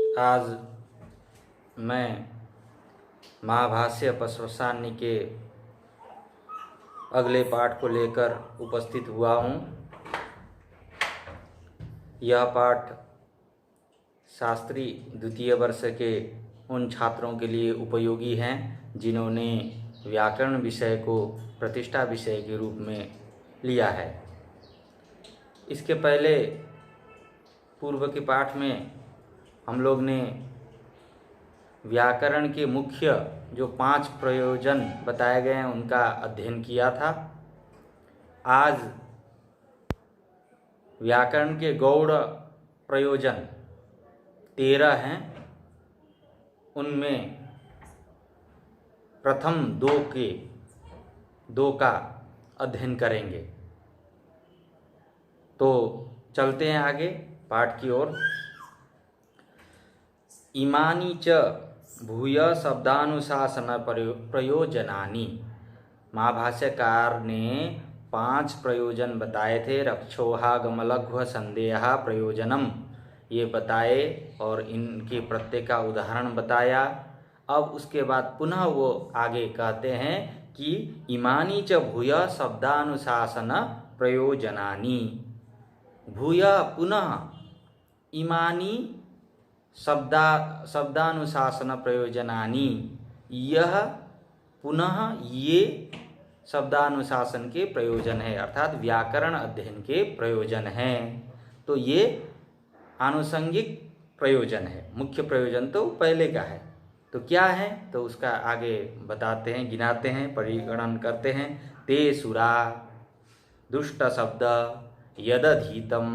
आज मैं महाभाष्य पश्वसान्य के अगले पाठ को लेकर उपस्थित हुआ हूँ। यह पाठ शास्त्री द्वितीय वर्ष के उन छात्रों के लिए उपयोगी हैं जिन्होंने व्याकरण विषय को प्रतिष्ठा विषय के रूप में लिया है। इसके पहले पूर्व के पाठ में हम लोग ने व्याकरण के मुख्य जो 5 प्रयोजन बताए गए हैं उनका अध्ययन किया था। आज व्याकरण के गौड़ प्रयोजन 13 हैं। उनमें प्रथम 2 का अध्ययन करेंगे। तो चलते हैं आगे पाठ की ओर। इमानी च भूय शब्दानुशासन प्रयोजनानि। महाभाष्यकार ने 5 प्रयोजन बताए थे। रक्षोहागमलघ्व संदेह प्रयोजनम ये बताए और इनके प्रत्यय का उदाहरण बताया। अब उसके बाद पुनः वो आगे कहते हैं कि इमानी च भूय शब्दानुशासन प्रयोजनानि। भूय पुनः इमानी शब्दानुशासन प्रयोजनानि, यह पुनः ये शब्दानुशासन के प्रयोजन है, अर्थात व्याकरण अध्ययन के प्रयोजन हैं। तो ये आनुषंगिक प्रयोजन है। मुख्य प्रयोजन तो पहले का है। तो क्या है तो उसका आगे बताते हैं, गिनाते हैं, परिगणन करते हैं। ते सुरा दुष्ट शब्द यदधीतम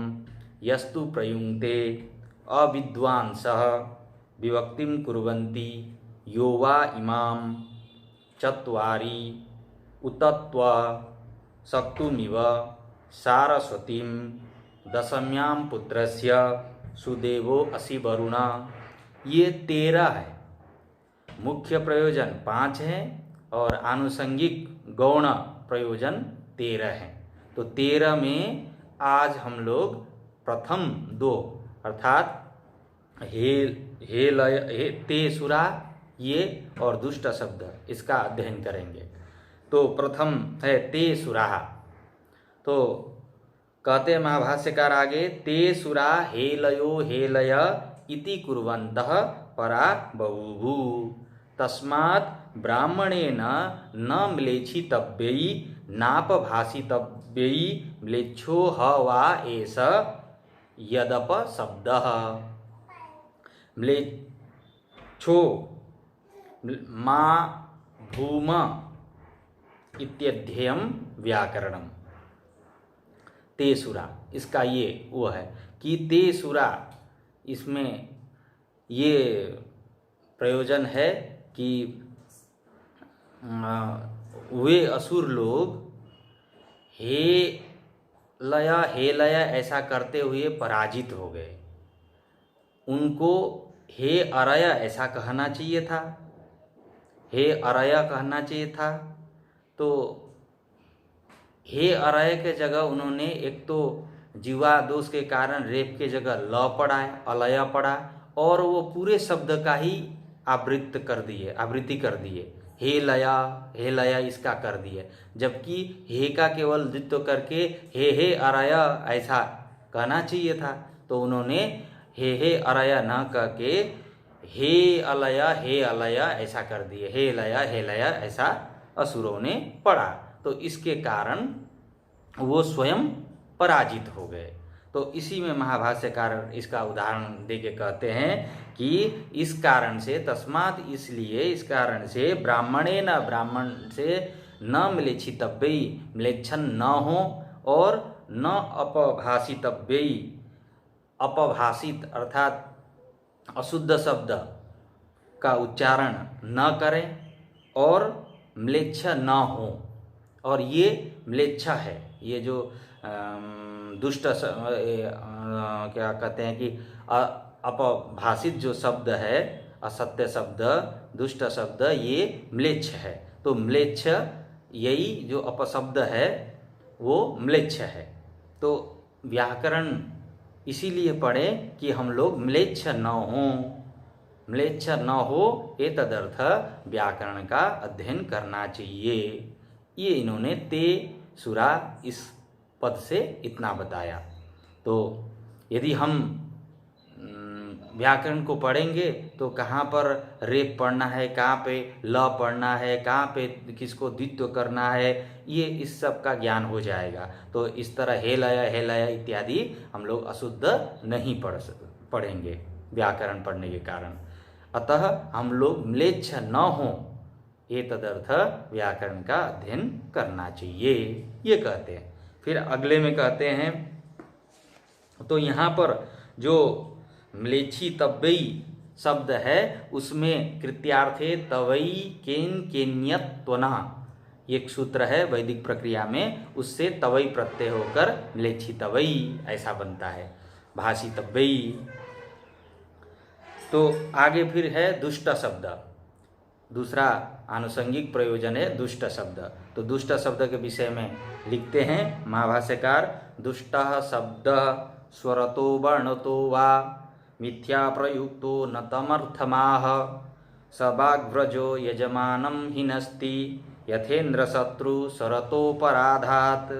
यस्तु प्रयुङ्क्ते अविद्वांसः विभक्तिं कुर्वन्ति यो वा इमां चत्वारि उतत्व शक्तुमिव सारस्वतीं दशम्यां पुत्रस्य सुदेवो असि वरुण। ये 13 है। मुख्य प्रयोजन 5 है और आनुषंगिक गौण प्रयोजन 13 है। तो 13 में आज हम लोग प्रथम 2 अर्थात ते सुरा ये और दुष्ट शब्द इसका अध्ययन करेंगे। तो प्रथम है ते सुरा। तो कहते महाभाष्यकार आगे, ते सुरा हेलयो हेलय इति कुर्वन्तः परा बभूवु तस्मात् ब्राह्मणेन न म्लेच्छितव्यै नापभाषितव्यै म्लेच्छो ह वा एष यदप शब्दः। म्लेच्छो मा भूम इत्यध्ययम व्याकरणम। तेसुरा इसका ये वो है कि तेसुरा, इसमें ये प्रयोजन है कि वे असुर लोग हे लय ऐसा करते हुए पराजित हो गए। उनको हे अरय ऐसा कहना चाहिए था, हे अरय कहना चाहिए था। तो हे अरय के जगह उन्होंने एक तो जीवा दोष के कारण रेप के जगह ल पढ़ा है, अलय पढ़ा और वो पूरे शब्द का ही आवृत्ति कर दिए। हे लया इसका कर दिए, जबकि हे का केवल द्वित्व करके हे अरय ऐसा कहना चाहिए था। तो उन्होंने हे अरय न कह के हे अलय ऐसा कर दिए। हे लया ऐसा असुरों ने पढ़ा। तो इसके कारण वो स्वयं पराजित हो गए। तो इसी में महाभाष्यकार इसका उदाहरण देके कहते हैं कि इस कारण से, तस्मात् इसलिए, इस कारण से ब्राह्मण से न म्लेच्छितव्यै म्लेच्छन न हो और न अपभाषितव्यै अपभाषित अर्थात अशुद्ध शब्द का उच्चारण न करें और म्लेच्छ न हो। और ये म्लेच्छ है, ये जो दुष्ट क्या कहते हैं कि अपभाषित जो शब्द है, असत्य शब्द, दुष्ट शब्द, ये म्लेच्छ है। तो म्लेच्छ यही जो अपशब्द है वो म्लेच्छ है। तो व्याकरण इसीलिए पढ़े कि हम लोग म्लेच्छ न हों। म्लेच्छ न हो, ये तदर्थ व्याकरण का अध्ययन करना चाहिए। ये इन्होंने ते सुरा इस पद से इतना बताया। तो यदि हम व्याकरण को पढ़ेंगे तो कहाँ पर रेप पढ़ना है, कहाँ पे ल पढ़ना है, कहाँ पे किसको द्वित्व करना है, ये इस सब का ज्ञान हो जाएगा। तो इस तरह हे लय इत्यादि हम लोग अशुद्ध नहीं पढ़ेंगे व्याकरण पढ़ने के कारण। अतः हम लोग म्लेच्छ न हो, ये तदर्थ व्याकरण का अध्ययन करना चाहिए, ये कहते हैं। फिर अगले में कहते हैं, तो यहाँ पर जो म्लेच्छी तव्यई शब्द है उसमें कृत्यार्थे तवई केन केन्यत्वना एक सूत्र है वैदिक प्रक्रिया में, उससे तवई प्रत्यय होकर म्लेच्छी तवई ऐसा बनता है, भाषी तव्यई। तो आगे फिर है दुष्ट शब्द, दूसरा आनुषंगिक प्रयोजन है दुष्ट शब्द। तो दुष्ट शब्द के विषय में लिखते हैं महाभाष्यकार, दुष्टः शब्द स्वरतो वर्णतो वा मिथ्या प्रयुक्तो न तमर्थमाह, स वाग्व्रजो यजमानं हिनस्ति यथेन्द्र शत्रु स्वरतोपराधात्।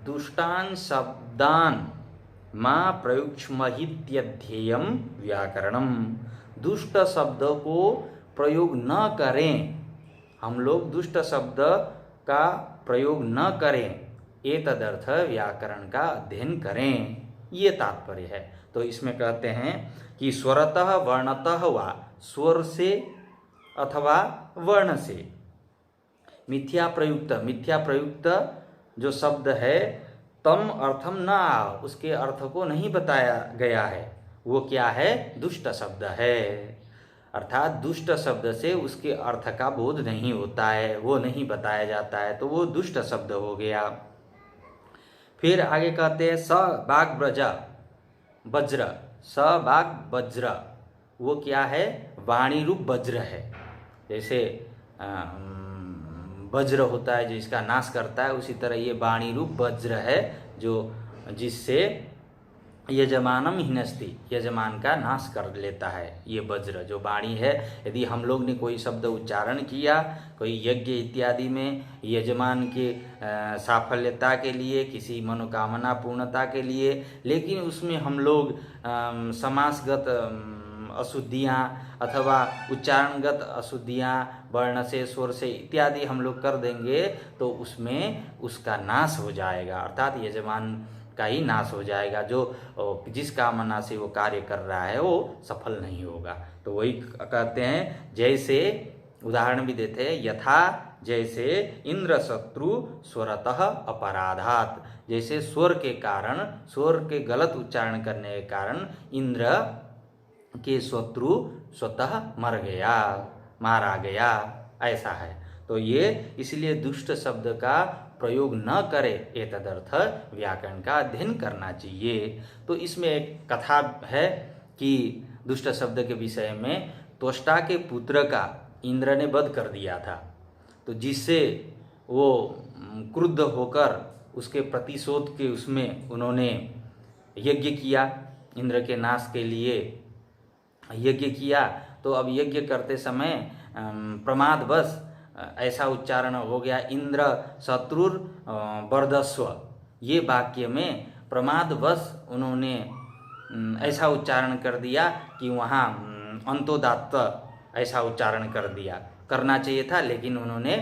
दुष्टान् शब्दान् मा प्रयुक्ष्महित्यध्येयं व्याकरणम। दुष्ट शब्द को प्रयोग न करें, हम लोग दुष्ट शब्द का प्रयोग न करें, ये तदर्थ व्याकरण का अध्ययन करें, ये तात्पर्य है। तो इसमें कहते हैं कि स्वरतः वर्णतः वा, स्वर से अथवा वर्ण से, मिथ्या प्रयुक्त जो शब्द है तम अर्थम न आ, उसके अर्थ को नहीं बताया गया है, वो क्या है, दुष्ट शब्द है। अर्थात दुष्ट शब्द से उसके अर्थ का बोध नहीं होता है, वो नहीं बताया जाता है, तो वो दुष्ट शब्द हो गया। फिर आगे कहते हैं स बाग ब्रजा वज्र, स बाग वज्र, वो क्या है, वाणी रूप वज्र है। जैसे वज्र होता है जो इसका नाश करता है, उसी तरह ये वाणी रूप वज्र है जो जिससे यजमानम हिनस्ति, यजमान का नाश कर लेता है। ये वज्र जो वाणी है, यदि हम लोग ने कोई शब्द उच्चारण किया कोई यज्ञ इत्यादि में यजमान के साफल्यता के लिए, किसी मनोकामना पूर्णता के लिए, लेकिन उसमें हम लोग समासगत अशुद्धियाँ अथवा उच्चारणगत अशुद्धियाँ वर्ण से, स्वर से इत्यादि हम लोग कर देंगे तो उसमें उसका नाश हो जाएगा, अर्थात यजमान का ही नाश हो जाएगा। जो जिस कामना से वो कार्य कर रहा है वो सफल नहीं होगा। तो वही कहते हैं, जैसे उदाहरण भी देते हैं, यथा जैसे इंद्र शत्रु स्वरतः अपराधात, जैसे स्वर के कारण, स्वर के गलत उच्चारण करने के कारण इंद्र के शत्रु स्वतः मारा गया, ऐसा है। तो ये इसलिए दुष्ट शब्द का प्रयोग न करे, ये तदर्थ व्याकरण का अध्ययन करना चाहिए। तो इसमें एक कथा है कि दुष्ट शब्द के विषय में त्वष्टा के पुत्र का इंद्र ने वध कर दिया था, तो जिससे वो क्रुद्ध होकर उसके प्रतिशोध के उसमें उन्होंने यज्ञ किया, इंद्र के नाश के लिए यज्ञ किया। तो अब यज्ञ करते समय प्रमादवश ऐसा उच्चारण हो गया, इंद्र शत्रुर वर्धस्व, ये वाक्य में प्रमादवश उन्होंने ऐसा उच्चारण कर दिया कि वहाँ अंतोदात्त ऐसा उच्चारण कर दिया, करना चाहिए था, लेकिन उन्होंने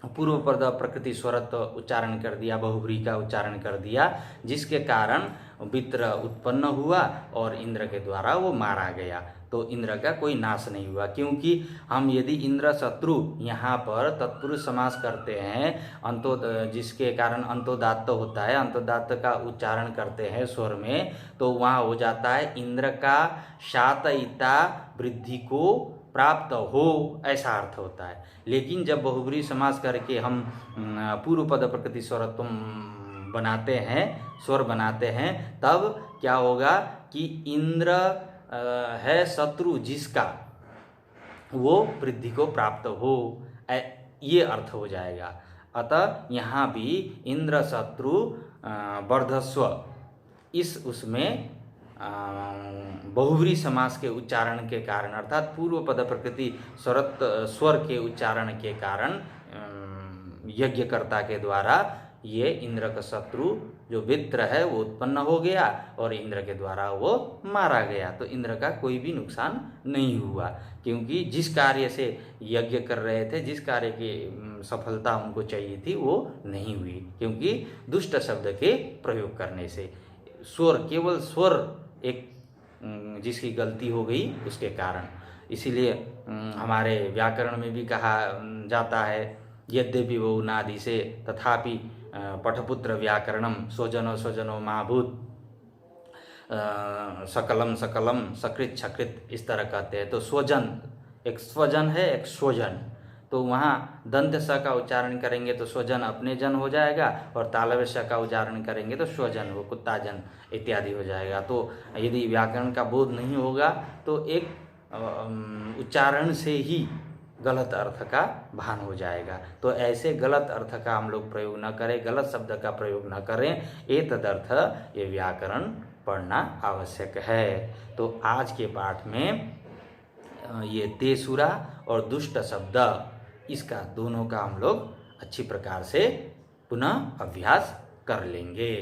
पूर्व पद प्रकृति स्वरत उच्चारण कर दिया, बहुव्री का उच्चारण कर दिया, जिसके कारण वित्र उत्पन्न हुआ और इंद्र के द्वारा वो मारा गया। तो इंद्र का कोई नाश नहीं हुआ, क्योंकि हम यदि इंद्र शत्रु यहाँ पर तत्पुरुष समास करते हैं, जिसके कारण अंतोदात्त होता है, अंतोदात्त का उच्चारण करते हैं स्वर में, तो वहाँ हो जाता है इंद्र का शातयिता वृद्धि को प्राप्त हो, ऐसा अर्थ होता है। लेकिन जब बहुव्रीहि समास करके हम पूर्व पद प्रकृति स्वरत्वम बनाते हैं, स्वर बनाते हैं, तब क्या होगा कि इंद्र है शत्रु जिसका, वो वृद्धि को प्राप्त हो, ये अर्थ हो जाएगा। अतः यहाँ भी इंद्र शत्रु वर्धस्व, इस उसमें बहुव्रीहि समास के उच्चारण के कारण अर्थात पूर्व पद प्रकृति स्वर के उच्चारण के कारण यज्ञकर्ता के द्वारा ये इंद्र का शत्रु जो वित्र है वो उत्पन्न हो गया और इंद्र के द्वारा वो मारा गया। तो इंद्र का कोई भी नुकसान नहीं हुआ, क्योंकि जिस कार्य से यज्ञ कर रहे थे, जिस कार्य की सफलता उनको चाहिए थी वो नहीं हुई, क्योंकि दुष्ट शब्द के प्रयोग करने से स्वर, केवल स्वर एक जिसकी गलती हो गई उसके कारण। इसीलिए हमारे व्याकरण में भी कहा जाता है, यद्यपि वो नादि से तथापि पठपुत्र व्याकरणम स्वजनो स्वजनो महाभूत सकलम सकलम सकृत छकृत, इस तरह कहते हैं। तो स्वजन, एक स्वजन है, एक स्वजन। तो वहाँ दंत स का उच्चारण करेंगे तो स्वजन अपने जन हो जाएगा, और तालव्य स का उच्चारण करेंगे तो स्वजन, वो कुत्ता जन इत्यादि हो जाएगा। तो यदि व्याकरण का बोध नहीं होगा तो एक उच्चारण से ही गलत अर्थ का भान हो जाएगा। तो ऐसे गलत अर्थ का हम लोग प्रयोग न करें, गलत शब्द का प्रयोग न करें, एतदर्थ ये व्याकरण पढ़ना आवश्यक है। तो आज के पाठ में ये तेसुरा और दुष्ट शब्द, इसका दोनों का हम लोग अच्छी प्रकार से पुनः अभ्यास कर लेंगे।